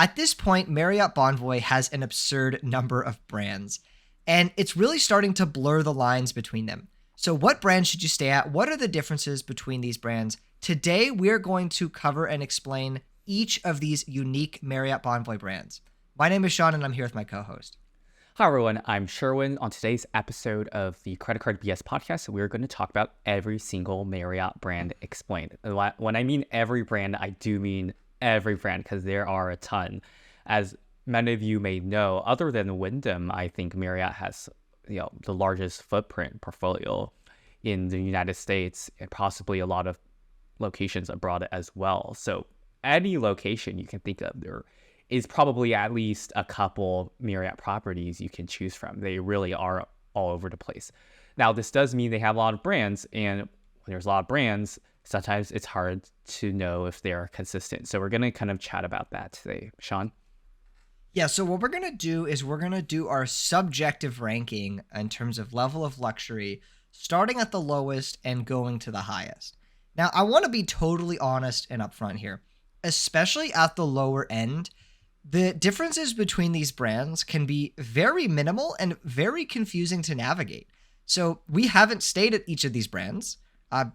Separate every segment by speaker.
Speaker 1: At this point, Marriott Bonvoy has an absurd number of brands, and it's really starting to blur the lines between them. So, what brand should you stay at? What are the differences between these brands? Today, we're going to cover and explain each of these unique Marriott Bonvoy brands. My name is Sean, and I'm here with my co-host.
Speaker 2: Hi everyone, I'm Sherwin. On today's episode of the Credit Card BS podcast, we're going to talk about every single Marriott brand explained. When I mean every brand, I do mean every brand because there are a ton. As many of you may know, other than Wyndham, I think Marriott has the largest footprint portfolio in the United States and possibly a lot of locations abroad as well. So any location you can think of, there is probably at least a couple Marriott properties you can choose from. They really are all over the place. Now, this does mean they have a lot of brands, and when there's a lot of brands, sometimes it's hard to know if they're consistent. So we're going to kind of chat about that today. Sean?
Speaker 1: Yeah, so what we're going to do is we're going to do our subjective ranking in terms of level of luxury, starting at the lowest and going to the highest. Now, I want to be totally honest and upfront here, especially at the lower end. The differences between these brands can be very minimal and very confusing to navigate. So we haven't stayed at each of these brands,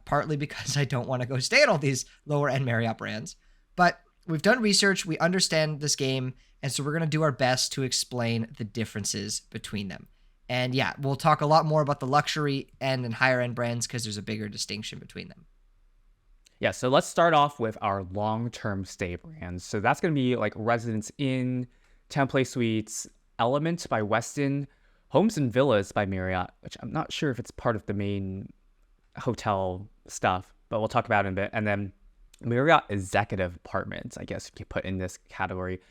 Speaker 1: partly because I don't want to go stay at all these lower end Marriott brands. But we've done research, we understand this game, and so we're going to do our best to explain the differences between them. And yeah, we'll talk a lot more about the luxury end and higher end brands because there's a bigger distinction between them.
Speaker 2: Yeah, so let's start off with our long-term stay brands. So that's going to be like Residence Inn, Template Suites, Element by Westin, Homes and Villas by Marriott, which I'm not sure if it's part of the main hotel stuff, but we'll talk about it in a bit. And then Marriott Executive Apartments, I guess you could put in this category.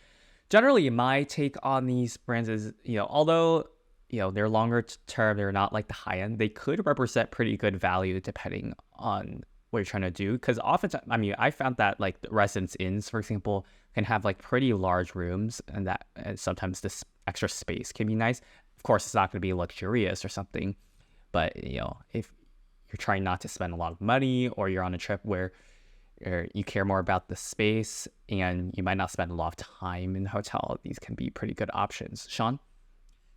Speaker 2: Generally, my take on these brands is, although they're longer term, they're not like the high end, they could represent pretty good value depending on what you're trying to do. Because oftentimes, I found that like the Residence Inns, for example, can have like pretty large rooms, and sometimes this extra space can be nice. Of course, it's not going to be luxurious or something, but if you're trying not to spend a lot of money, or you're on a trip where you care more about the space and you might not spend a lot of time in the hotel, these can be pretty good options. Sean?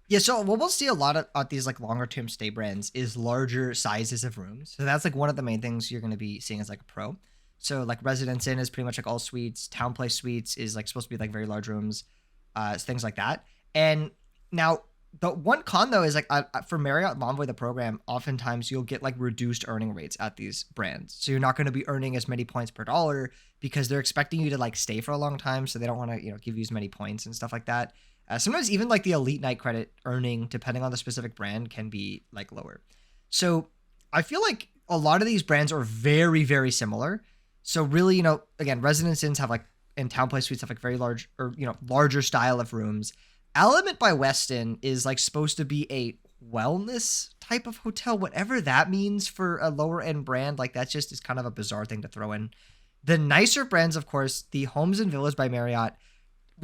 Speaker 1: Yeah, so what we'll see a lot of at these like longer term stay brands is larger sizes of rooms. So that's like one of the main things you're going to be seeing as like a pro. So like Residence Inn is pretty much like all suites. Town Place Suites is like supposed to be like very large rooms, things like that. And now the one con though is like for Marriott Bonvoy, the program, oftentimes you'll get like reduced earning rates at these brands. So you're not going to be earning as many points per dollar because they're expecting you to like stay for a long time. So they don't want to, give you as many points and stuff like that. Sometimes even like the elite night credit earning, depending on the specific brand, can be like lower. So I feel like a lot of these brands are very, very similar. So really, again, Residence Inns have like, and Town Place Suites have like very large or, larger style of rooms. Element by Westin is like supposed to be a wellness type of hotel, whatever that means for a lower end brand. Like that just is kind of a bizarre thing to throw in. The nicer brands, of course, the Homes and Villas by Marriott,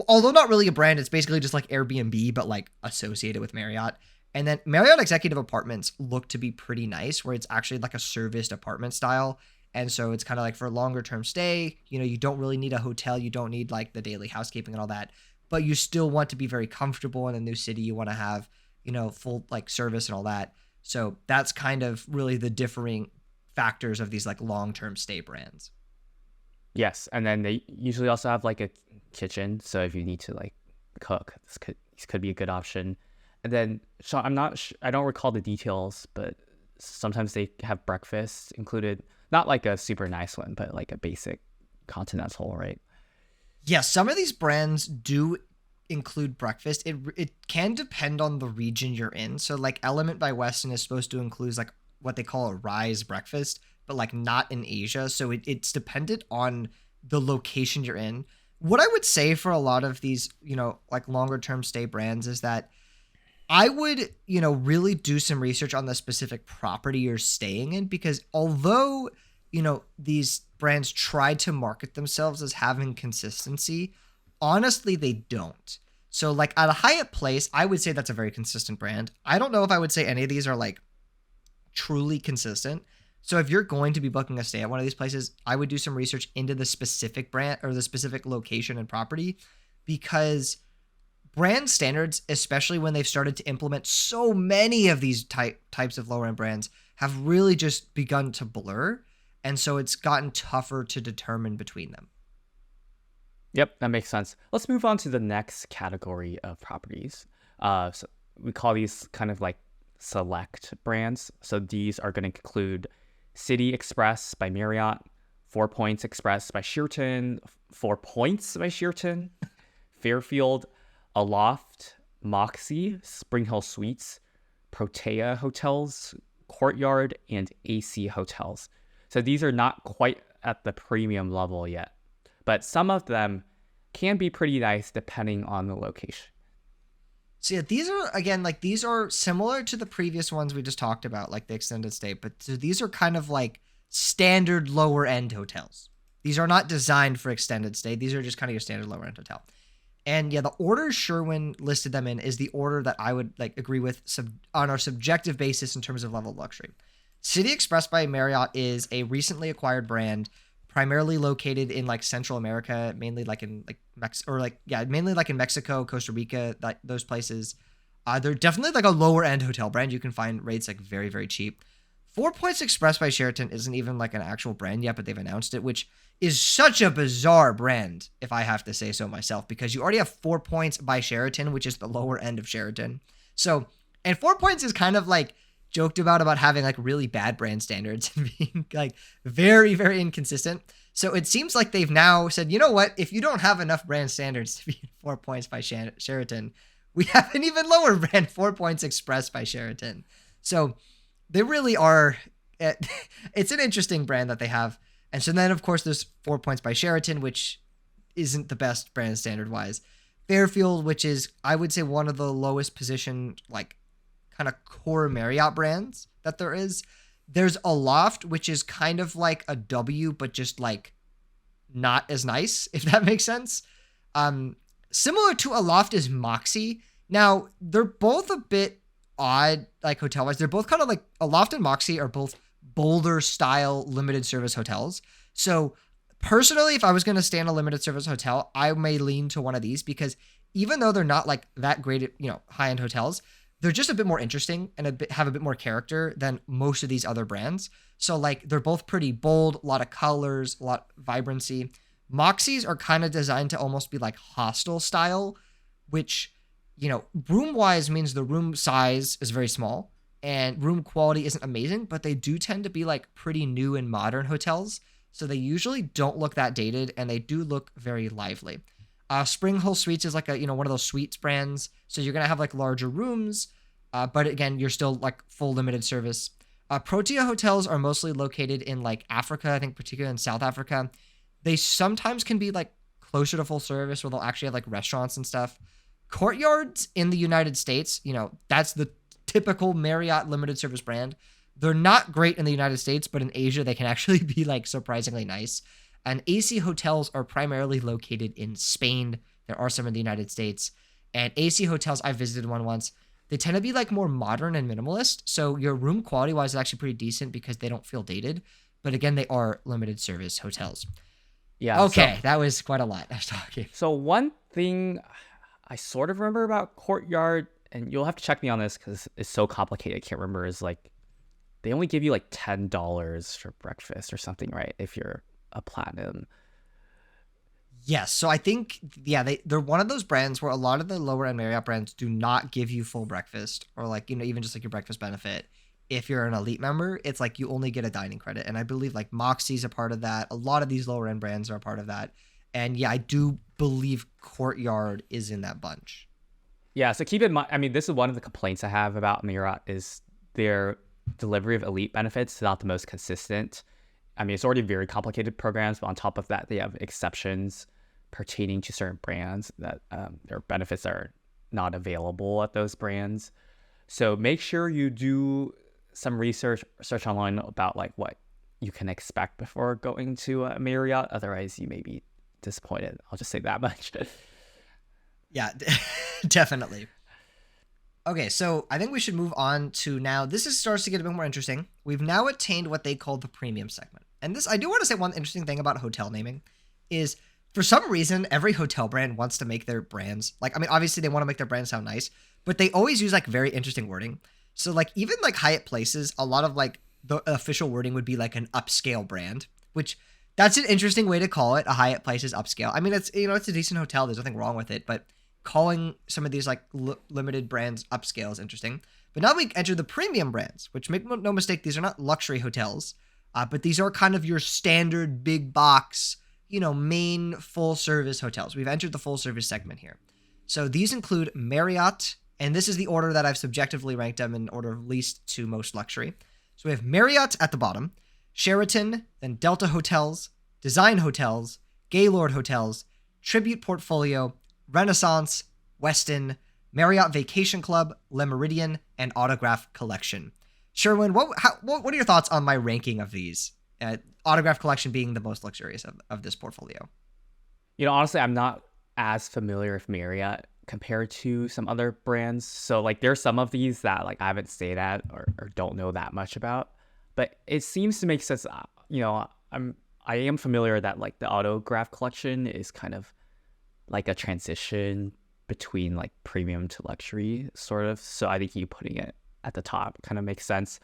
Speaker 1: although not really a brand, it's basically just like Airbnb, but like associated with Marriott. And then Marriott Executive Apartments look to be pretty nice, where it's actually like a serviced apartment style. And so it's kind of like for a longer term stay, you don't really need a hotel. You don't need like the daily housekeeping and all that, but you still want to be very comfortable in a new city. You want to have, full like service and all that. So that's kind of really the differing factors of these like long-term stay brands.
Speaker 2: Yes, and then they usually also have like a kitchen, so if you need to like cook, this could be a good option. And then, Sean, I don't recall the details, but sometimes they have breakfast included, not like a super nice one, but like a basic continental, right?
Speaker 1: Yeah, some of these brands do include breakfast. It can depend on the region you're in. So like Element by Westin is supposed to include like what they call a rise breakfast, but like not in Asia. So it's dependent on the location you're in. What I would say for a lot of these, like longer term stay brands is that I would, really do some research on the specific property you're staying in, because although, these brands try to market themselves as having consistency, honestly, they don't. So like at a Hyatt Place, I would say that's a very consistent brand. I don't know if I would say any of these are like truly consistent. So if you're going to be booking a stay at one of these places, I would do some research into the specific brand or the specific location and property. because brand standards, especially when they've started to implement so many of these types of lower end brands, have really just begun to blur. And so it's gotten tougher to determine between them.
Speaker 2: Yep, that makes sense. Let's move on to the next category of properties. So we call these kind of like select brands. So these are going to include City Express by Marriott, 4 Points Express by Sheraton, 4 Points by Sheraton, Fairfield, Aloft, Moxie, Spring Hill Suites, Protea Hotels, Courtyard, and AC Hotels. So these are not quite at the premium level yet, but some of them can be pretty nice depending on the location.
Speaker 1: So yeah, these are, again, like these are similar to the previous ones we just talked about, like the extended stay, but so these are kind of like standard lower end hotels. These are not designed for extended stay. These are just kind of your standard lower end hotel. And yeah, the order Sherwin listed them in is the order that I would like agree with on our subjective basis in terms of level of luxury. City Express by Marriott is a recently acquired brand, primarily located in like Central America, mainly like in like mainly like in Mexico, Costa Rica, those places. They're definitely like a lower end hotel brand. You can find rates like very, very cheap. 4 Points Express by Sheraton isn't even like an actual brand yet, but they've announced it, which is such a bizarre brand, if I have to say so myself, because you already have 4 Points by Sheraton, which is the lower end of Sheraton. So, and 4 Points is kind of like joked about having like really bad brand standards and being like very, very inconsistent. So it seems like they've now said, you know what, if you don't have enough brand standards to be 4 Points by Sheraton, we have an even lower brand, 4 Points Express by Sheraton. So they really are, it's an interesting brand that they have. And so then, of course, there's 4 Points by Sheraton, which isn't the best brand standard-wise. Fairfield, which is, I would say, one of the lowest positioned, like, kind of core Marriott brands that there is. There's Aloft, which is kind of like a W, but just, like, not as nice, if that makes sense. Similar to Aloft is Moxie. Now, they're both a bit odd, like, hotel-wise. They're both kind of like, Aloft and Moxie are both bolder style limited service hotels. So personally, if I was going to stay in a limited service hotel, I may lean to one of these because even though they're not like that great at, high-end hotels, they're just a bit more interesting and have a bit more character than most of these other brands. So like they're both pretty bold, a lot of colors, a lot of vibrancy. Moxies are kind of designed to almost be like hostel style, which, room-wise means the room size is very small. And room quality isn't amazing, but they do tend to be like pretty new and modern hotels. So they usually don't look that dated and they do look very lively. Spring Hill Suites is like a, one of those suites brands. So you're going to have like larger rooms. But again, you're still like full limited service. Protea hotels are mostly located in like Africa, I think particularly in South Africa. They sometimes can be like closer to full service where they'll actually have like restaurants and stuff. Courtyards in the United States, that's the typical Marriott limited service brand. They're not great in the United States, but in Asia, they can actually be like surprisingly nice. And AC hotels are primarily located in Spain. There are some in the United States. And AC hotels, I visited one once. They tend to be like more modern and minimalist. So your room quality wise is actually pretty decent because they don't feel dated. But again, they are limited service hotels.
Speaker 2: Yeah.
Speaker 1: Okay, that was quite a lot I was talking.
Speaker 2: So one thing I sort of remember about Courtyard, and you'll have to check me on this because it's so complicated, I can't remember, is like they only give you like $10 for breakfast or something, right? If you're a platinum.
Speaker 1: Yes. So I think, they're one of those brands where a lot of the lower end Marriott brands do not give you full breakfast or like, even just like your breakfast benefit. If you're an elite member, it's like you only get a dining credit. And I believe like Moxie's a part of that. A lot of these lower end brands are a part of that. And yeah, I do believe Courtyard is in that bunch.
Speaker 2: Yeah, so keep in mind, I mean, this is one of the complaints I have about Marriott is their delivery of elite benefits is not the most consistent. I mean, it's already very complicated programs, but on top of that, they have exceptions pertaining to certain brands that their benefits are not available at those brands. So make sure you do some research online about like what you can expect before going to a Marriott. Otherwise, you may be disappointed. I'll just say that much.
Speaker 1: Yeah, definitely. Okay, so I think we should move on to now. Starts to get a bit more interesting. We've now attained what they call the premium segment. And this, I do want to say one interesting thing about hotel naming is For some reason, every hotel brand wants to make their brands like, I mean, obviously they want to make their brand sound nice, but they always use like very interesting wording. So like even like Hyatt Places, a lot of like the official wording would be like an upscale brand, which that's an interesting way to call it. A Hyatt Places upscale. I mean, it's, you know, it's a decent hotel. There's nothing wrong with it, but calling some of these like limited brands upscale is interesting. But now we enter the premium brands, which, make no mistake, these are not luxury hotels, but these are kind of your standard big box, you know, main full service hotels. We've entered the full service segment here. So these include Marriott, and this is the order that I've subjectively ranked them in order of least to most luxury. So we have Marriott at the bottom, Sheraton, then Delta Hotels, Design Hotels, Gaylord Hotels, Tribute Portfolio, Renaissance, Westin, Marriott Vacation Club, Le Méridien, and Autograph Collection. Sherwin, what are your thoughts on my ranking of these? Autograph Collection being the most luxurious of this portfolio.
Speaker 2: You know, honestly, I'm not as familiar with Marriott compared to some other brands. So like there's some of these that like I haven't stayed at or don't know that much about. But it seems to make sense. You know, I am familiar that like the Autograph Collection is kind of like a transition between like premium to luxury, sort of. So I think you putting it at the top kind of makes sense.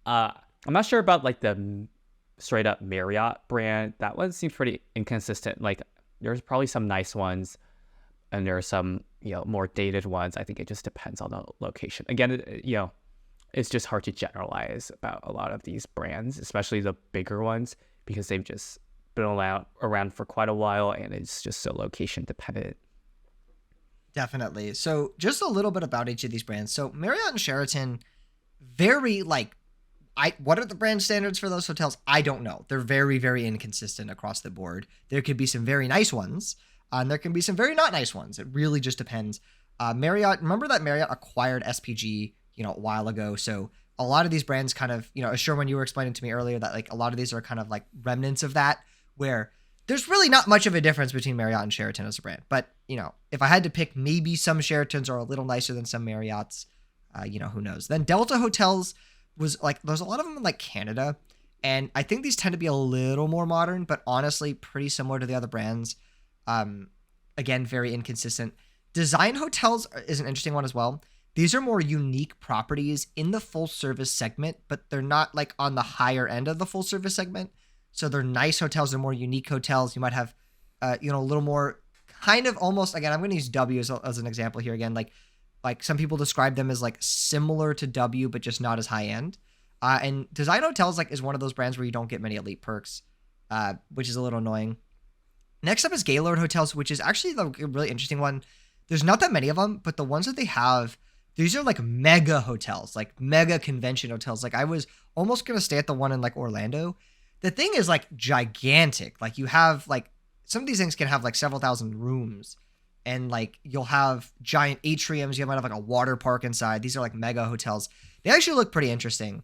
Speaker 2: I'm not sure about like the straight up Marriott brand. That one seems pretty inconsistent. Like there's probably some nice ones and there are some, you know, more dated ones. I think it just depends on the location. Again, you know, it's just hard to generalize about a lot of these brands, especially the bigger ones, because they've just been around for quite a while and it's just so location dependent.
Speaker 1: Definitely. So just a little bit about each of these brands. So Marriott and Sheraton, very like, what are the brand standards for those hotels? I don't know. They're very, very inconsistent across the board. There could be some very nice ones, and there can be some very not nice ones. It really just depends. Marriott, remember that Marriott acquired SPG, you know, a while ago. So a lot of these brands kind of, you know, Sherwin, you were explaining to me earlier that like a lot of these are kind of like remnants of that, where there's really not much of a difference between Marriott and Sheraton as a brand. But, you know, if I had to pick, maybe some Sheratons are a little nicer than some Marriotts. You know, who knows? Then Delta Hotels was like, there's a lot of them in like Canada. And I think these tend to be a little more modern, but honestly, pretty similar to the other brands. Again, very inconsistent. Design Hotels is an interesting one as well. These are more unique properties in the full service segment, but they're not like on the higher end of the full service segment. So they're nice hotels. They're more unique hotels. You might have, you know, a little more kind of almost, again, I'm going to use W as an example here again. Like some people describe them as like similar to W, but just not as high end. And Design Hotels like is one of those brands where you don't get many elite perks, which is a little annoying. Next up is Gaylord Hotels, which is actually a really interesting one. There's not that many of them, but the ones that they have, these are like mega hotels, like mega convention hotels. Like I was almost going to stay at the one in like Orlando. The thing is like gigantic. Like you have like some of these things can have like several thousand rooms and like you'll have giant atriums. You might have like a water park inside. These are like mega hotels. They actually look pretty interesting.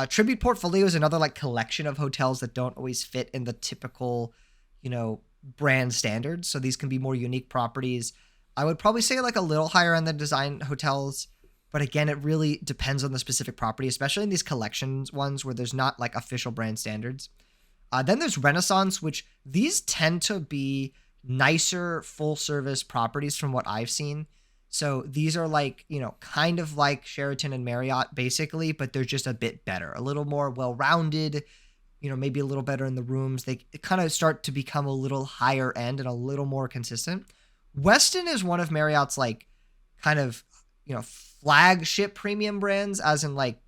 Speaker 1: Tribute Portfolio is another like collection of hotels that don't always fit in the typical, you know, brand standards. So these can be more unique properties. I would probably say like a little higher on the Design Hotels. But again, it really depends on the specific property, especially in these collections ones where there's not like official brand standards. Then there's Renaissance, which these tend to be nicer full service properties from what I've seen. So these are like, you know, kind of like Sheraton and Marriott basically, but they're just a bit better, a little more well-rounded, you know, maybe a little better in the rooms. They kind of start to become a little higher end and a little more consistent. Westin is one of Marriott's like kind of, you know, flagship premium brands, as in like,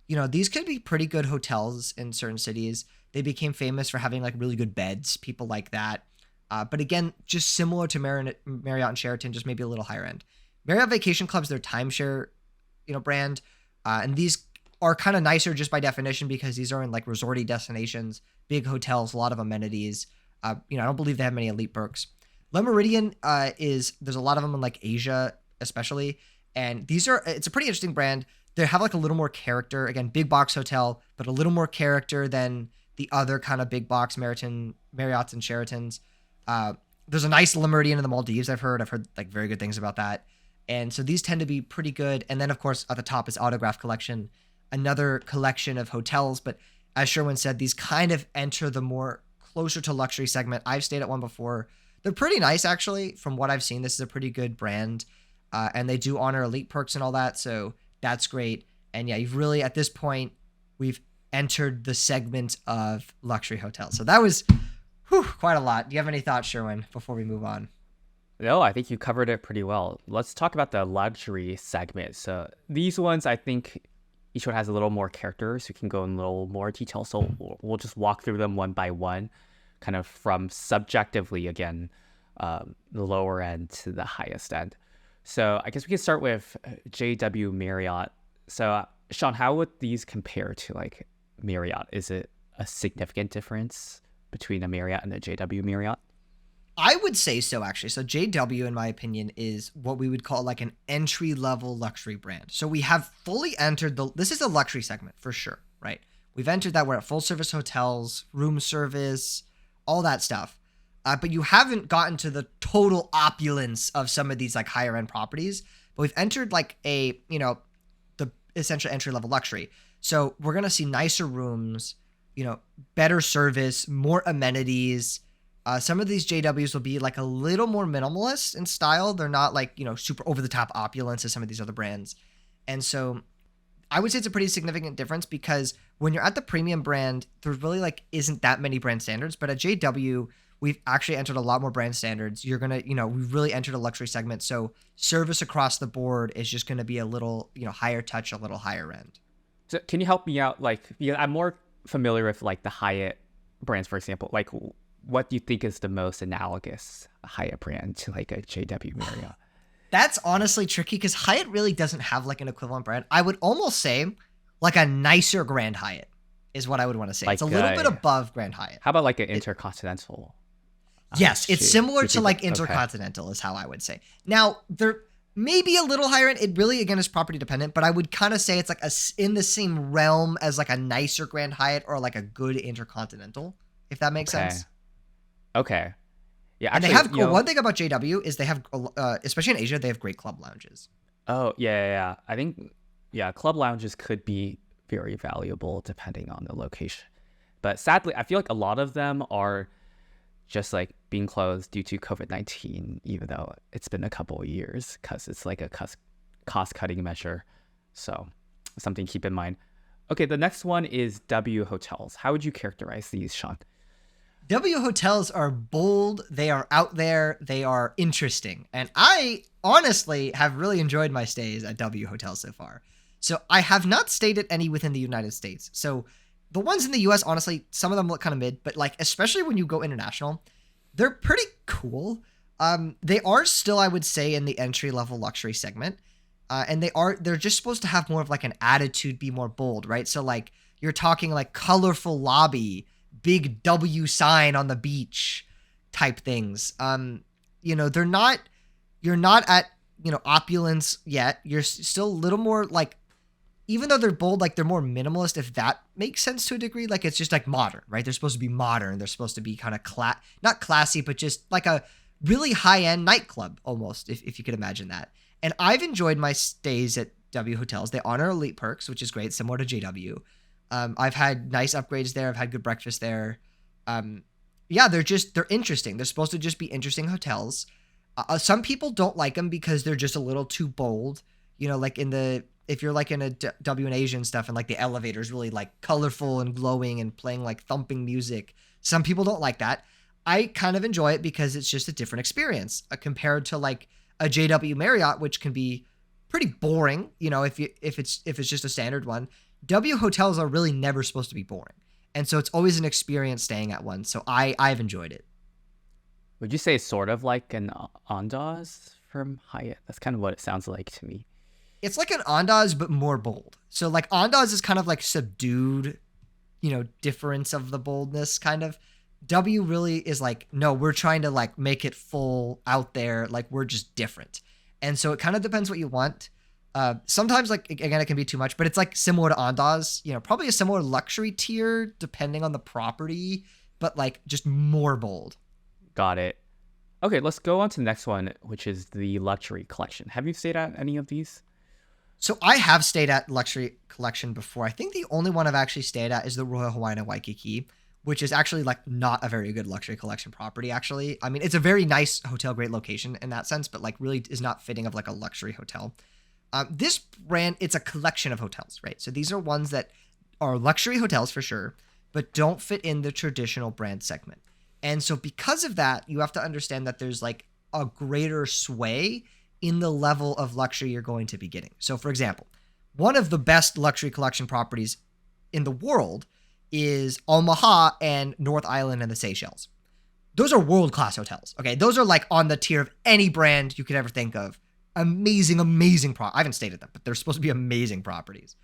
Speaker 1: you know, these could be pretty good hotels in certain cities. They became famous for having like really good beds, people like that. But again, just similar to Marriott and Sheraton, just maybe a little higher end. Marriott Vacation Club's their timeshare, you know, brand. And these are kind of nicer just by definition because these are in like resorty destinations, big hotels, a lot of amenities. You know, I don't believe they have many elite perks. Le Méridien there's a lot of them in like Asia, especially. And it's a pretty interesting brand. They have like a little more character. Again, big box hotel, but a little more character than the other kind of big box Marriott's and Sheratons. There's a nice Le Méridien in the Maldives. I've heard like very good things about that. And so these tend to be pretty good. And then of course at the top is Autograph Collection, another collection of hotels. But as Sherwin said, these kind of enter the more closer to luxury segment. I've stayed at one before. They're pretty nice, actually. From what I've seen, this is a pretty good brand. And they do honor elite perks and all that. So that's great. And yeah, you've really, at this point, we've entered the segment of luxury hotels. So that was quite a lot. Do you have any thoughts, Sherwin, before we move on?
Speaker 2: No, I think you covered it pretty well. Let's talk about the luxury segment. So these ones, I think each one has a little more character, so we can go in a little more detail. So we'll just walk through them one by one, kind of from subjectively, again, the lower end to the highest end. So I guess we can start with JW Marriott. So Sean, how would these compare to like Marriott? Is it a significant difference between a Marriott and a JW Marriott?
Speaker 1: I would say so, actually. So JW, in my opinion, is what we would call like an entry-level luxury brand. So we have fully entered this is a luxury segment for sure, right? We've entered that. We're at full-service hotels, room service, all that stuff. But you haven't gotten to the total opulence of some of these like higher-end properties. But we've entered like the essential entry-level luxury. So we're going to see nicer rooms, better service, more amenities. Some of these JWs will be like a little more minimalist in style. They're not like, super over the top opulence as some of these other brands. And so I would say it's a pretty significant difference because when you're at the premium brand, there really like isn't that many brand standards. But at JW, we've actually entered a lot more brand standards. You're going to, we've really entered a luxury segment. So service across the board is just going to be a little, higher touch, a little higher end.
Speaker 2: So can you help me out? Like, I'm more familiar with like the Hyatt brands, for example. Like, what do you think is the most analogous Hyatt brand to like a JW Marriott?
Speaker 1: That's honestly tricky because Hyatt really doesn't have like an equivalent brand. I would almost say like a nicer Grand Hyatt is what I would want to say.
Speaker 2: Like
Speaker 1: it's a little bit above Grand Hyatt.
Speaker 2: How about like an Intercontinental?
Speaker 1: Yes, it's similar to like Intercontinental is how I would say. Now, they're maybe a little higher end. It really, again, is property dependent, but I would kind of say it's like in the same realm as like a nicer Grand Hyatt or like a good Intercontinental, if that makes sense.
Speaker 2: Okay. Yeah,
Speaker 1: actually, and they have one thing about JW is they have, especially in Asia, they have great club lounges.
Speaker 2: Oh yeah. I think club lounges could be very valuable depending on the location, but sadly, I feel like a lot of them are just like being closed due to COVID-19, even though it's been a couple of years, because it's like a cost-cutting measure. So something to keep in mind. Okay, the next one is W Hotels. How would you characterize these, Sean?
Speaker 1: W Hotels are bold, they are out there, they are interesting. And I honestly have really enjoyed my stays at W Hotels so far. So I have not stayed at any within the United States. So the ones in the US, honestly, some of them look kind of mid, but like, especially when you go international, they're pretty cool. They are still, I would say, in the entry-level luxury segment. And they're just supposed to have more of like an attitude, be more bold, right? So like, you're talking like colorful lobby, big W sign on the beach type things. You're not at, opulence yet. You're still a little more like, even though they're bold, like they're more minimalist, if that makes sense to a degree. Like it's just like modern, right? They're supposed to be modern. They're supposed to be kind of not classy, but just like a really high-end nightclub almost, if you could imagine that. And I've enjoyed my stays at W Hotels. They honor elite perks, which is great, similar to JW. I've had nice upgrades there. I've had good breakfast there. They're interesting. They're supposed to just be interesting hotels. Some people don't like them because they're just a little too bold. Like if you're like in a W and Asian stuff and like the elevator is really like colorful and glowing and playing like thumping music. Some people don't like that. I kind of enjoy it because it's just a different experience compared to like a JW Marriott, which can be pretty boring. If it's just a standard one. W Hotels are really never supposed to be boring. And so it's always an experience staying at one. So I've enjoyed it.
Speaker 2: Would you say it's sort of like an Andaz from Hyatt? That's kind of what it sounds like to me.
Speaker 1: It's like an Andaz, but more bold. So like Andaz is kind of like subdued, difference of the boldness kind of. W really is like, no, we're trying to like make it full out there. Like we're just different. And so it kind of depends what you want. Sometimes like, again, it can be too much, but it's like similar to Andaz, probably a similar luxury tier depending on the property, but like just more bold.
Speaker 2: Got it. Okay, let's go on to the next one, which is the luxury collection. Have you stayed at any of these?
Speaker 1: So I have stayed at luxury collection before. I think the only one I've actually stayed at is the Royal Hawaiian in Waikiki, which is actually like not a very good luxury collection property. Actually, I mean, it's a very nice hotel grade location in that sense, but like really is not fitting of like a luxury hotel. This brand, it's a collection of hotels, right? So these are ones that are luxury hotels for sure, but don't fit in the traditional brand segment. And so because of that, you have to understand that there's like a greater sway in the level of luxury you're going to be getting. So for example, one of the best luxury collection properties in the world is Omaha and North Island and the Seychelles. Those are world-class hotels. Okay, those are like on the tier of any brand you could ever think of. Amazing, amazing I haven't stayed at them, but they're supposed to be amazing properties.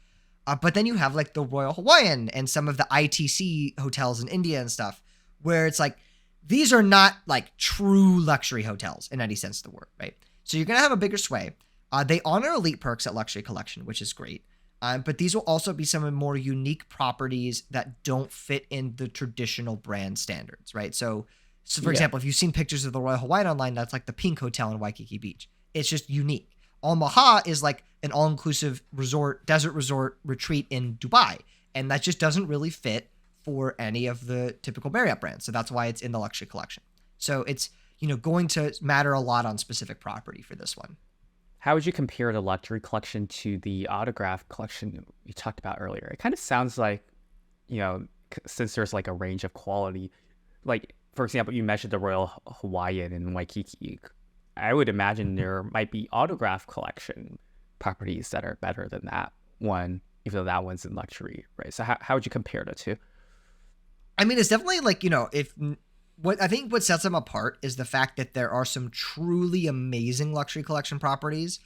Speaker 1: But then you have like the Royal Hawaiian and some of the ITC hotels in India and stuff, where it's like, these are not like true luxury hotels in any sense of the word, right? So you're going to have a bigger sway. They honor elite perks at Luxury Collection, which is great. But these will also be some of the more unique properties that don't fit in the traditional brand standards, right? So for example, if you've seen pictures of the Royal Hawaiian online, that's like the Pink Hotel in Waikiki Beach. It's just unique. Omaha is like an all-inclusive resort, desert resort retreat in Dubai. And that just doesn't really fit for any of the typical Marriott brands. So that's why it's in the luxury collection. So it's, going to matter a lot on specific property for this one.
Speaker 2: How would you compare the luxury collection to the autograph collection you talked about earlier? It kind of sounds like, since there's like a range of quality, like, for example, you mentioned the Royal Hawaiian in Waikiki. I would imagine there might be autograph collection properties that are better than that one, even though that one's in luxury, right? So how would you compare the two?
Speaker 1: I mean, it's definitely like, what sets them apart is the fact that there are some truly amazing luxury collection properties,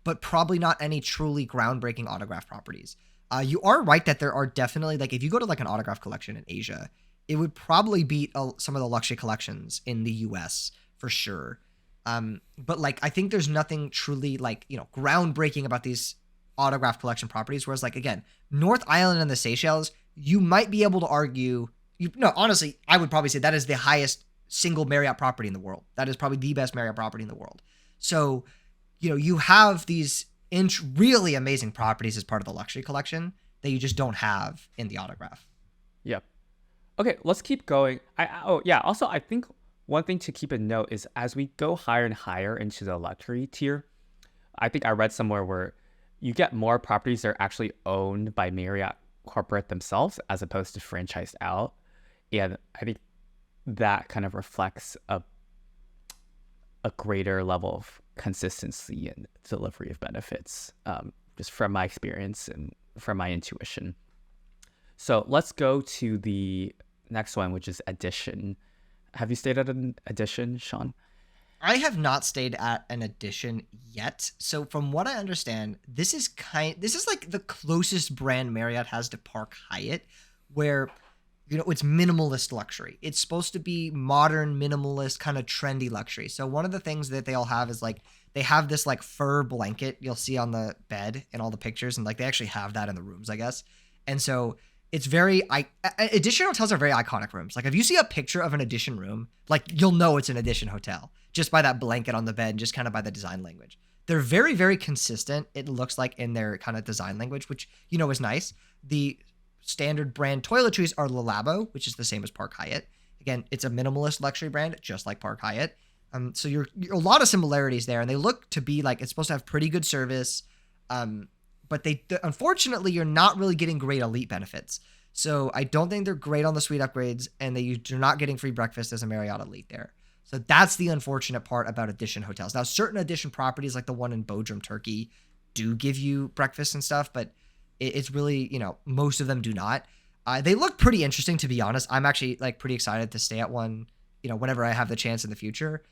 Speaker 1: but probably not any truly groundbreaking autograph properties. You are right that there are definitely, like, if you go to like an autograph collection in Asia, it would probably beat some of the luxury collections in the US for sure. But like, I think there's nothing truly like, groundbreaking about these autograph collection properties. Whereas like, again, North Island and the Seychelles, you might be able to argue, honestly, I would probably say that is the highest single Marriott property in the world. That is probably the best Marriott property in the world. So, you have these really amazing properties as part of the luxury collection that you just don't have in the autograph.
Speaker 2: Yep. Okay, let's keep going. Also, I think one thing to keep in note is as we go higher and higher into the luxury tier, I think I read somewhere where you get more properties that are actually owned by Marriott corporate themselves as opposed to franchised out. And I think that kind of reflects a greater level of consistency and delivery of benefits, just from my experience and from my intuition. So let's go to the next one, which is Edition. Have you stayed at an Edition, Sean?
Speaker 1: I have not stayed at an Edition yet. So from what I understand, this is like the closest brand Marriott has to Park Hyatt, where it's minimalist luxury. It's supposed to be modern, minimalist, kind of trendy luxury. So one of the things that they all have is like they have this like fur blanket you'll see on the bed in all the pictures, and like they actually have that in the rooms, I guess. And so it's Edition hotels are very iconic rooms. Like if you see a picture of an Edition room, like you'll know it's an Edition hotel just by that blanket on the bed, just kind of by the design language. They're very, very consistent. It looks like in their kind of design language, which, is nice. The standard brand toiletries are Le Labo, which is the same as Park Hyatt. Again, it's a minimalist luxury brand, just like Park Hyatt. So you're a lot of similarities there, and they look to be like it's supposed to have pretty good service. But unfortunately, you're not really getting great elite benefits. So I don't think they're great on the suite upgrades, and you're not getting free breakfast as a Marriott Elite there. So that's the unfortunate part about Edition hotels. Now, certain Edition properties, like the one in Bodrum, Turkey, do give you breakfast and stuff, but it's really, most of them do not. They look pretty interesting, to be honest. I'm actually like pretty excited to stay at one, whenever I have the chance in the future.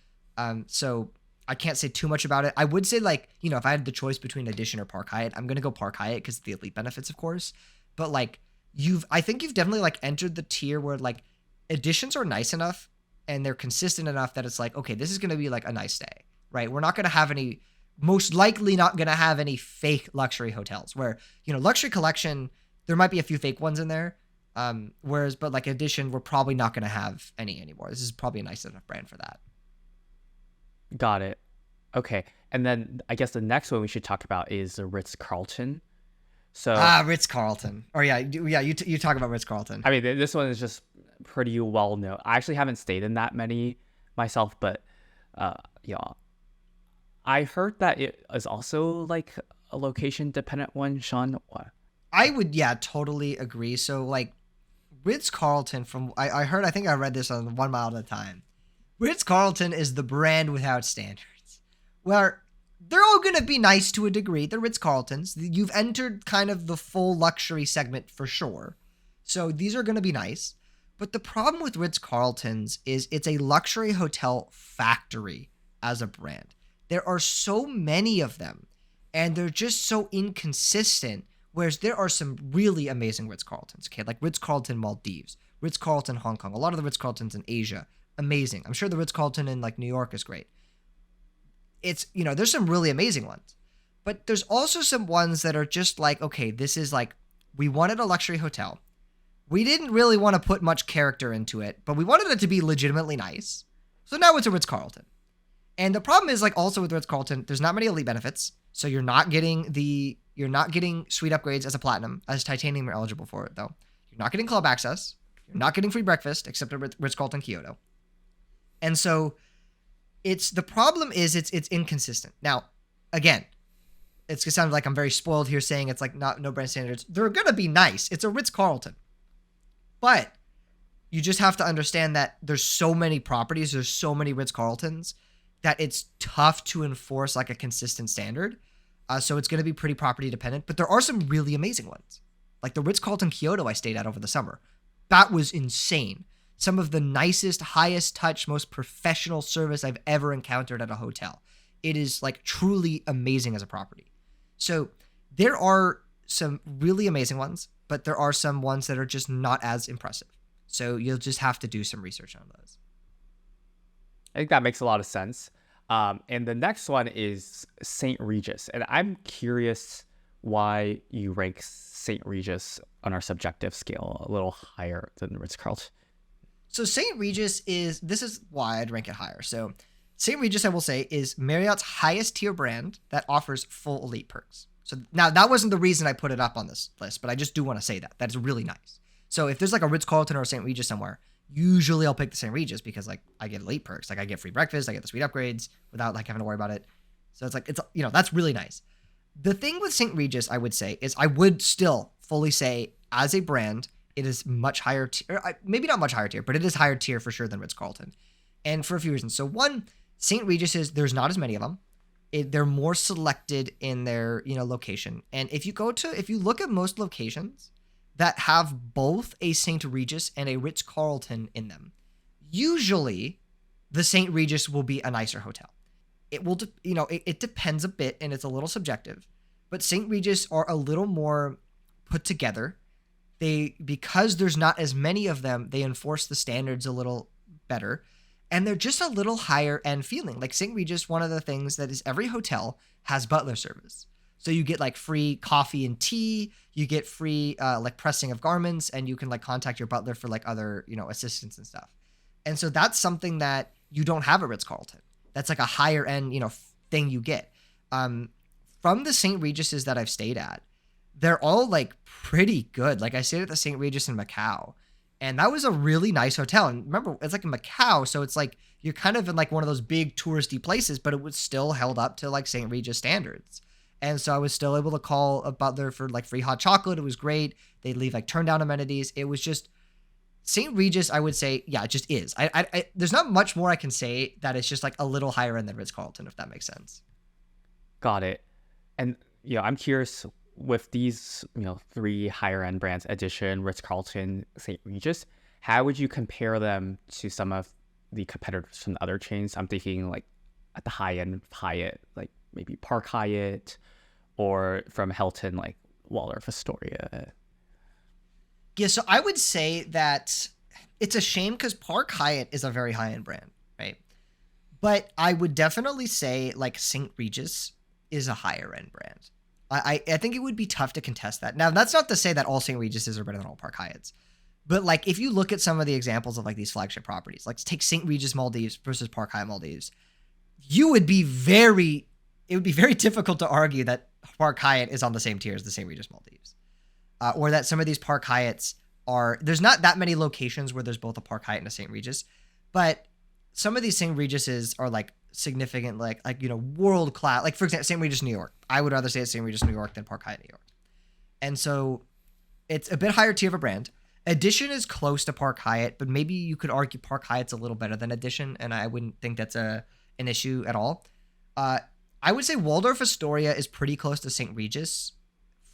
Speaker 1: So I can't say too much about it. I would say like, if I had the choice between Edition or Park Hyatt, I'm going to go Park Hyatt because of the elite benefits, of course. But like I think you've definitely like entered the tier where like Editions are nice enough and they're consistent enough that it's like, okay, this is going to be like a nice stay, right? We're not going to have most likely not going to have any fake luxury hotels where, luxury collection, there might be a few fake ones in there. But like Edition, we're probably not going to have any anymore. This is probably a nice enough brand for that.
Speaker 2: Got it. Okay. And then I guess the next one we should talk about is the Ritz-Carlton. So
Speaker 1: Ritz-Carlton. Or you talk about Ritz-Carlton.
Speaker 2: I mean, this one is just pretty well known. I actually haven't stayed in that many myself, but yeah, I heard that it is also like a location dependent one. Sean, what?
Speaker 1: I would, yeah, totally agree. So like Ritz Carlton, from I heard, I think I read this on 1 Mile at a Time. Ritz Carlton is the brand without standards, where they're all gonna be nice to a degree. The Ritz Carltons, you've entered kind of the full luxury segment for sure. So these are gonna be nice. But the problem with Ritz Carltons is it's a luxury hotel factory as a brand. There are so many of them, and they're just so inconsistent. Whereas there are some really amazing Ritz Carltons, okay, like Ritz Carlton Maldives, Ritz Carlton Hong Kong, a lot of the Ritz Carltons in Asia, amazing. I'm sure the Ritz Carlton in like New York is great. It's, there's some really amazing ones, but there's also some ones that are just like, okay, this is like, we wanted a luxury hotel. We didn't really want to put much character into it, but we wanted it to be legitimately nice. So now it's a Ritz Carlton. And the problem is, like, also with Ritz Carlton, there's not many elite benefits. So you're not getting suite upgrades as a platinum, as titanium you're eligible for it though. You're not getting club access. You're not getting free breakfast except at Ritz Carlton Kyoto. And so the problem is it's inconsistent. Now, again, it's gonna sound like I'm very spoiled here saying it's like no brand standards. They're gonna be nice. It's a Ritz Carlton. But you just have to understand that there's so many properties, there's so many Ritz Carltons that it's tough to enforce like a consistent standard. So it's going to be pretty property dependent, but there are some really amazing ones. Like the Ritz Carlton Kyoto I stayed at over the summer. That was insane. Some of the nicest, highest touch, most professional service I've ever encountered at a hotel. It is like truly amazing as a property. So there are some really amazing ones, but there are some ones that are just not as impressive. So you'll just have to do some research on those.
Speaker 2: I think that makes a lot of sense. And the next one is St. Regis. And I'm curious why you rank St. Regis on our subjective scale a little higher than Ritz-Carlton.
Speaker 1: So St. Regis this is why I'd rank it higher. So St. Regis, I will say, is Marriott's highest tier brand that offers full elite perks. So now that wasn't the reason I put it up on this list, but I just do want to say that. That is really nice. So if there's like a Ritz-Carlton or a St. Regis somewhere, usually I'll pick the St. Regis because like I get elite perks. Like I get free breakfast, I get the suite upgrades without like having to worry about it. So it's like, that's really nice. The thing with St. Regis, I would say, is I would still fully say as a brand, it is much higher tier, maybe not much higher tier, but it is higher tier for sure than Ritz-Carlton. And for a few reasons. So one, St. Regis there's not as many of them. They're more selected in their, location. And if you look at most locations that have both a St. Regis and a Ritz-Carlton in them, usually the St. Regis will be a nicer hotel. It will, it depends a bit and it's a little subjective, but St. Regis are a little more put together. Because there's not as many of them, they enforce the standards a little better. And they're just a little higher end feeling. Like St. Regis, one of the things that is every hotel has butler service. So you get like free coffee and tea, you get free like pressing of garments, and you can like contact your butler for like other, assistance and stuff. And so that's something that you don't have at Ritz-Carlton. That's like a higher end, thing you get. From the St. Regises that I've stayed at, they're all like pretty good. Like I stayed at the St. Regis in Macau, and that was a really nice hotel. And remember, it's like in Macau, so it's like you're kind of in like one of those big touristy places, but it was still held up to like St. Regis standards. And so I was still able to call a butler for like free hot chocolate. It was great. They'd leave like turn down amenities. It was just St. Regis, I would say, yeah, it just is. I there's not much more I can say that it's just like a little higher end than Ritz-Carlton, if that makes sense.
Speaker 2: Got it. And I'm curious with these, three higher end brands, Edition, Ritz-Carlton, St. Regis, how would you compare them to some of the competitors from the other chains? I'm thinking like at the high end of Hyatt, like maybe Park Hyatt, or from Hilton, like Waldorf Astoria.
Speaker 1: Yeah, so I would say that it's a shame because Park Hyatt is a very high-end brand, right? But I would definitely say like St. Regis is a higher-end brand. I think it would be tough to contest that. Now, that's not to say that all St. Regises are better than all Park Hyatts. But like if you look at some of the examples of like these flagship properties, like take St. Regis Maldives versus Park Hyatt Maldives, it would be very difficult to argue that Park Hyatt is on the same tier as the St. Regis Maldives. Or that some of these Park Hyatts there's not that many locations where there's both a Park Hyatt and a St. Regis, but some of these St. Regises are like significant, like world class. Like for example, St. Regis New York. I would rather stay at St. Regis New York than Park Hyatt New York, and so it's a bit higher tier of a brand. Edition is close to Park Hyatt, but maybe you could argue Park Hyatt's a little better than Edition, and I wouldn't think that's an issue at all. I would say Waldorf Astoria is pretty close to St. Regis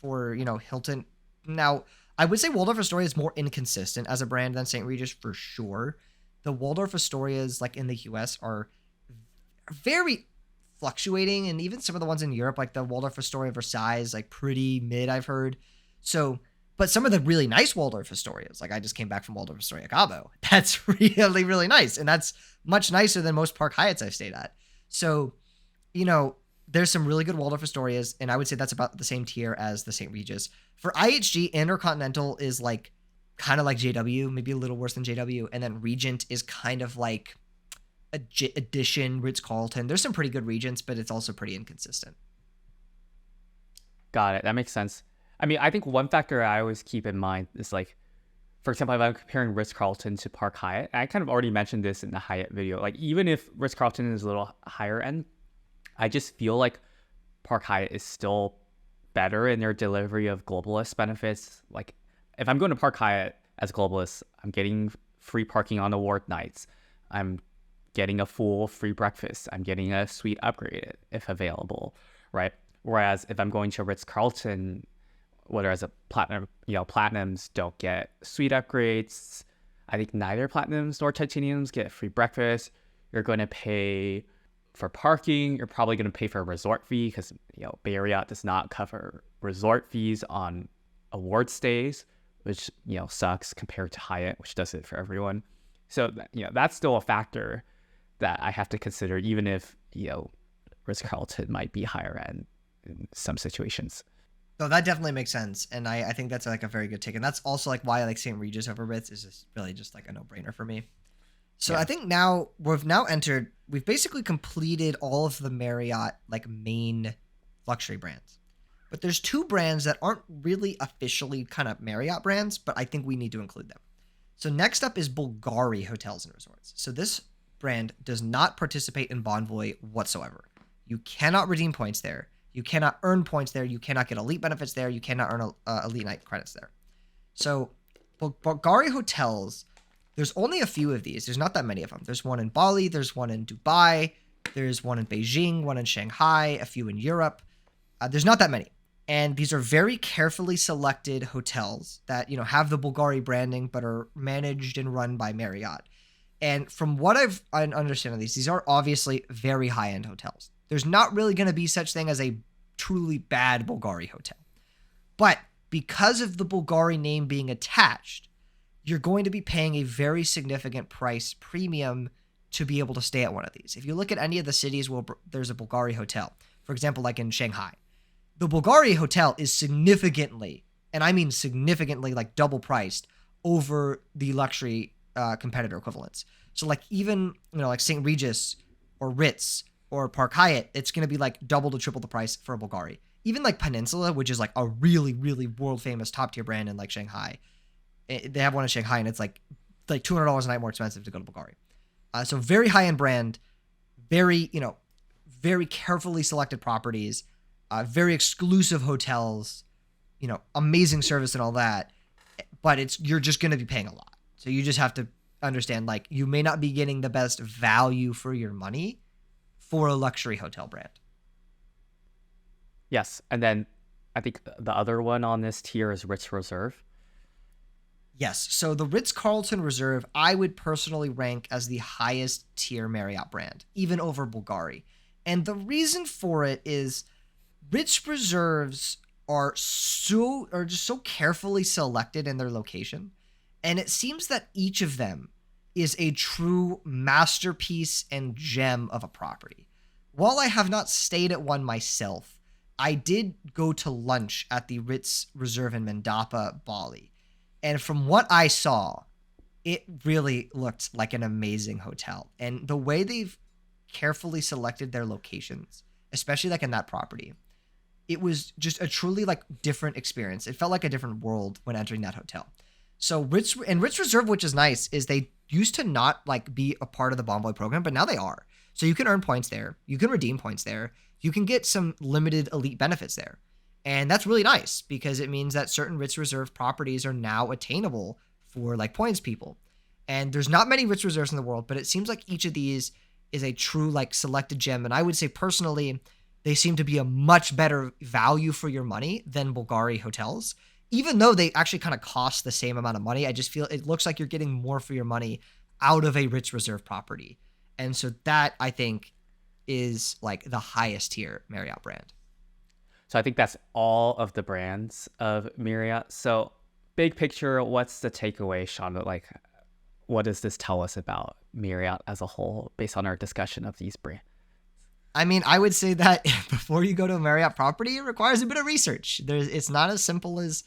Speaker 1: for, Hilton. Now, I would say Waldorf Astoria is more inconsistent as a brand than St. Regis for sure. The Waldorf Astorias, like in the US, are very fluctuating, and even some of the ones in Europe, like the Waldorf Astoria Versailles, like pretty mid, I've heard. So, but some of the really nice Waldorf Astorias, like I just came back from Waldorf Astoria Cabo, that's really, really nice, and that's much nicer than most Park Hyatts I've stayed at. So, there's some really good Waldorf Astorias, and I would say that's about the same tier as the St. Regis. For IHG, Intercontinental is like kind of like JW, maybe a little worse than JW, and then Regent is kind of like Edition, Ritz-Carlton. There's some pretty good Regents, but it's also pretty inconsistent.
Speaker 2: Got it. That makes sense. I mean, I think one factor I always keep in mind is like, for example, if I'm comparing Ritz-Carlton to Park Hyatt, I kind of already mentioned this in the Hyatt video. Like, even if Ritz-Carlton is a little higher end, I just feel like Park Hyatt is still better in their delivery of globalist benefits. Like, if I'm going to Park Hyatt as globalist, I'm getting free parking on award nights. I'm getting a full free breakfast. I'm getting a suite upgrade if available, right? Whereas if I'm going to Ritz-Carlton, whereas a platinum, platinums don't get suite upgrades. I think neither platinums nor titaniums get free breakfast. You're going to pay for parking. You're probably going to pay for a resort fee because Marriott does not cover resort fees on award stays, which sucks compared to Hyatt, which does it for everyone. So that's still a factor that I have to consider, even if Ritz-Carlton might be higher end in some situations.
Speaker 1: No, that definitely makes sense, and I think that's like a very good take, and that's also like why like St. Regis over Ritz is just really just like a no-brainer for me. So yeah. I think now we've basically completed all of the Marriott like main luxury brands, but there's two brands that aren't really officially kind of Marriott brands, but I think we need to include them. So next up is Bulgari Hotels and Resorts. So this brand does not participate in Bonvoy whatsoever. You cannot redeem points there. You cannot earn points there. You cannot get elite benefits there. You cannot earn elite night credits there. So Bulgari Hotels, there's only a few of these. There's not that many of them. There's one in Bali. There's one in Dubai. There's one in Beijing, one in Shanghai, a few in Europe. There's not that many. And these are very carefully selected hotels that, have the Bulgari branding, but are managed and run by Marriott. And from what I understand of these are obviously very high-end hotels. There's not really going to be such thing as a truly bad Bulgari hotel. But because of the Bulgari name being attached, you're going to be paying a very significant price premium to be able to stay at one of these. If you look at any of the cities where there's a Bulgari hotel, for example, like in Shanghai, the Bulgari hotel is significantly, and I mean significantly, like double priced over the luxury competitor equivalents. So like even, like St. Regis or Ritz or Park Hyatt, it's going to be like double to triple the price for a Bulgari. Even like Peninsula, which is like a really, really world famous top tier brand in like Shanghai. They have one in Shanghai and it's like $200 a night more expensive to go to Bulgari. So very high end brand, very, very carefully selected properties, very exclusive hotels, amazing service and all that. But you're just going to be paying a lot. So you just have to understand, like, you may not be getting the best value for your money for a luxury hotel brand.
Speaker 2: Yes. And then I think the other one on this tier is Ritz Reserve.
Speaker 1: Yes. So the Ritz-Carlton Reserve, I would personally rank as the highest tier Marriott brand, even over Bulgari. And the reason for it is Ritz Reserves are just so carefully selected in their location. And it seems that each of them is a true masterpiece and gem of a property. While I have not stayed at one myself, I did go to lunch at the Ritz Reserve in Mendapa, Bali. And from what I saw, it really looked like an amazing hotel. And the way they've carefully selected their locations, especially like in that property, it was just a truly like different experience. It felt like a different world when entering that hotel. So Rich Reserve, which is nice, is they used to not like be a part of the Bonvoy program, but now they are. So you can earn points there. You can redeem points there. You can get some limited elite benefits there. And that's really nice because it means that certain Rich Reserve properties are now attainable for like points people. And there's not many Rich Reserves in the world, but it seems like each of these is a true like selected gem. And I would say personally, they seem to be a much better value for your money than Bulgari hotels. Even though they actually kind of cost the same amount of money, I just feel it looks like you're getting more for your money out of a Rich Reserve property. And so that I think is like the highest tier Marriott brand.
Speaker 2: So I think that's all of the brands of Marriott. So big picture, what's the takeaway, Sean? Like, what does this tell us about Marriott as a whole based on our discussion of these brands?
Speaker 1: I mean, I would say that before you go to a Marriott property, it requires a bit of research. It's not as simple as,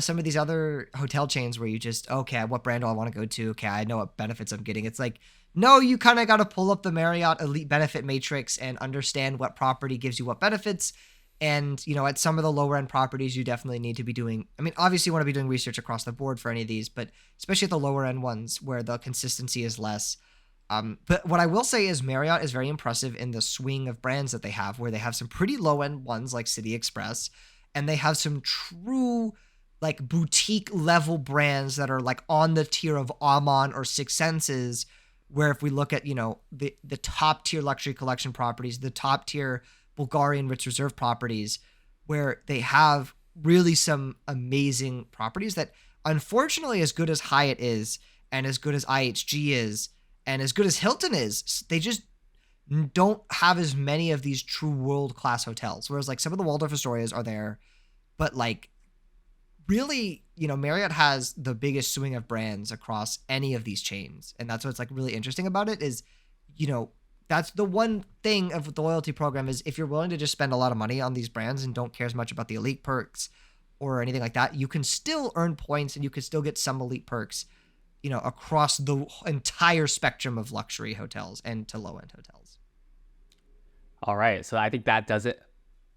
Speaker 1: some of these other hotel chains where you just, okay, what brand do I want to go to? Okay, I know what benefits I'm getting. It's like, no, you kind of got to pull up the Marriott Elite Benefit Matrix and understand what property gives you what benefits. And, at some of the lower end properties, you definitely need to be doing, I mean, obviously you want to be doing research across the board for any of these, but especially at the lower end ones where the consistency is less. But what I will say is Marriott is very impressive in the swing of brands that they have, where they have some pretty low end ones like City Express, and they have some true like boutique level brands that are like on the tier of Aman or Six Senses, where if we look at, the top tier luxury collection properties, the top tier Bulgarian Rich Reserve properties, where they have really some amazing properties that unfortunately, as good as Hyatt is and as good as IHG is, and as good as Hilton is, they just don't have as many of these true world-class hotels. Whereas like some of the Waldorf Astorias are there, but like really, Marriott has the biggest swing of brands across any of these chains. And that's what's like really interesting about it is, that's the one thing of the loyalty program is if you're willing to just spend a lot of money on these brands and don't care as much about the elite perks or anything like that, you can still earn points and you can still get some elite perks across the entire spectrum of luxury hotels and to low-end hotels.
Speaker 2: All right. So I think that does it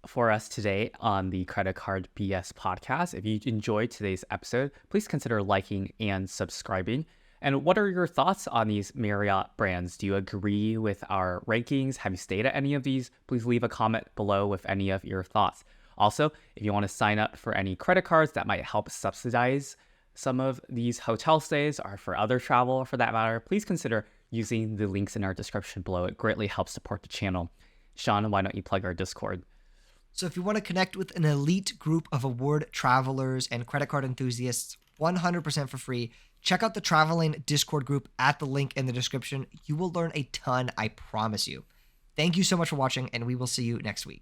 Speaker 2: for us today on the Credit Card BS podcast. If you enjoyed today's episode, please consider liking and subscribing. And what are your thoughts on these Marriott brands? Do you agree with our rankings? Have you stayed at any of these? Please leave a comment below with any of your thoughts. Also, if you want to sign up for any credit cards that might help subsidize some of these hotel stays or for other travel for that matter, please consider using the links in our description below. It greatly helps support the channel. Sean, why don't you plug our Discord?
Speaker 1: So if you want to connect with an elite group of award travelers and credit card enthusiasts 100% for free, check out the Traveling Discord group at the link in the description. You will learn a ton, I promise you. Thank you so much for watching, and we will see you next week.